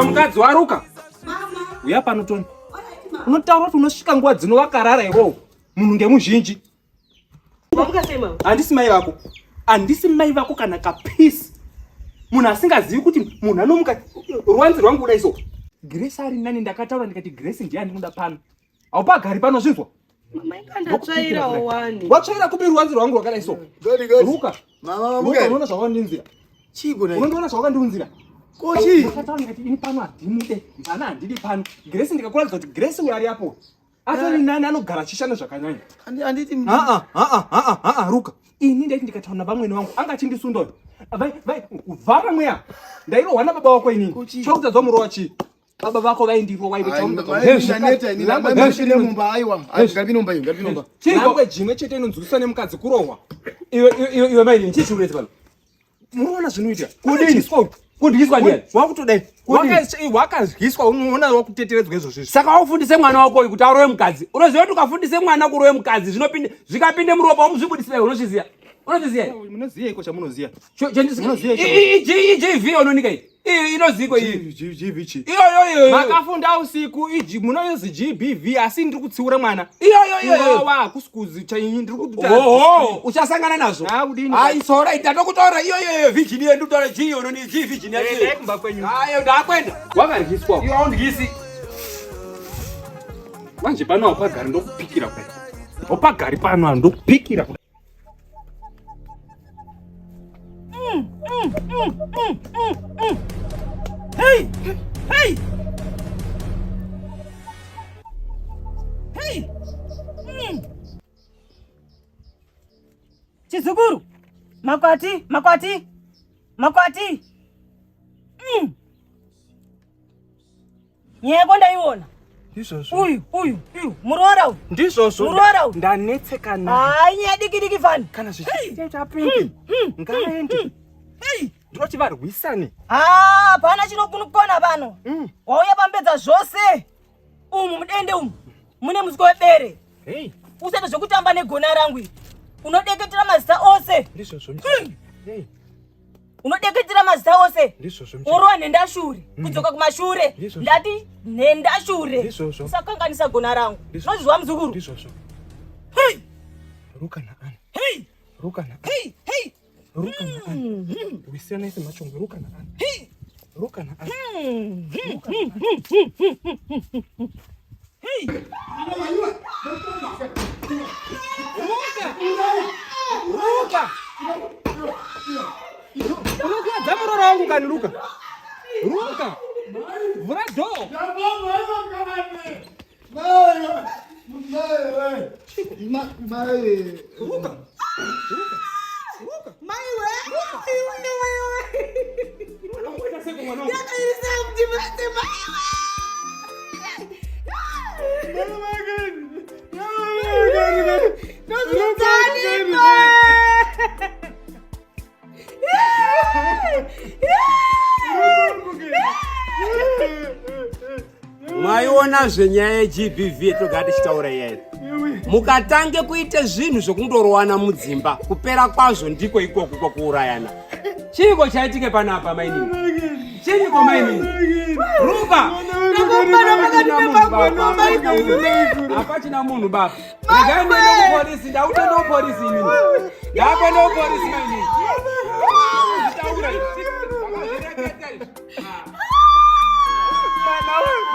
Mukadzi waruka. Uya pano Toni. Unotaura kuti unosvika nguva dzino wakarara iwowo. Munhu ngemuzhinji. Handisi mai vako. Handisi mai vako kana kapisi. Munhu asingazivi kuti munhu anomuka ruwanzi rwangu kudai so. Grace ari nani ndakataura ndikati Grace ndiye andinoda pano. Haupagari pano zvinzwa. Mama ingandatsvaira wani. Watsvaira kupi ruwanzi rwangu rwakadai so. Ruka. Mama unoona zvawandinzira. Chiko nai. Unoona zvawakandinzira. Kochi. Ndakataura ndikati ini pano handimude. Ndana handidi pano. Grace ndikakuratidza kuti Grace uyu ari apo. Atori nani anogara achishanda zvakanyanya. Handiti Ruka. Ini ndaiti ndikataura navamwene vangu angachindisundwa. Vhara mweya. Ndairohwa nababa wako inini. Chokutadzwa murowa chii? Baba vako vaindirwa chingwe jimwe chete inonzwisisa nemukadzi kurohwa. Iwe maini chichiuretse pano. Muroona zvinoita. Kudiswa ndiani? Wakutodai. Wakaziswa unoona wakuteteredzwa izvozvo. Saka waufundise mwana wako kuti arowe mukadzi. Unoziva kuti ukafundise mwana kurowe mukadzi zvikapinde muropa wamuzvibudisira unozviziya. Unoziziya? Munoziya iko chamunoziya. GV unonika iyi. Inoziko iyi. GV chi. Iyo. Makafunda usiku munozi GBV asi ndiri kutsiura mwana. Iyo. Wa kusikuzi chainyi ndiri kuti. Oho, uchasangana nazvo. Udini. Ai sora itatokutora iyo virgin yedu tora G unoni G virgin yacho. Ndai kumba kwenyu. Ayo ndakwenda. Wakaryiswa. Iyo aundikisi. Manje pano apagari ndokupikira kudai. Opagari pano ndokupikira kudai. Hey! Chizukuru! Makwati! Nyeko ndaiona. Ndizvozvo. Uyu. Murora uyu. Ndizvozvo. Murora uyu. Ndanetseka na. Hai nyadiki fani. Kana zvichiita pingi. Ngaende. Ndinoti varwisani. Pana chinokunukona pano. Wauya pambedza zvose. Umu mudende umu. Mune musiko webere. Usati zvokutamba negona rangu iri. Unodeketera mazita ose. Ndizvozvo. Unodeketera mazita ose. Ndizvozvo. Urowa nhendashure. Kudzoka kumashure. Ndati nhendashure. Usakanganisa gona rangu. Unozvizwa muzukuru? Ndizvozvo. Ruka na ani. Ruka na ani. Wisiyana isi machongo. Ruka na ani. Ruka na ani. Ruka. Unokuwadza murora wangu kani Ruka? Ruka. Vura door. Ruka. Mwaiona zvenyaya yeGBV yetogati chitaura iyai. Mukatange kuite zvinhu zvokundorowana mudzimba, kupera kwazvo ndiko ikoko kwakuurayana. Chiko chaitike panapa mainini? Chinyiko mainini? Ruka! Hapachina munhu baba. Regai ndiende kupolisi, ndautenda kupolisi inini. Ndakwenda kupolisi mainini. Chitaura izvi. Mwana wangu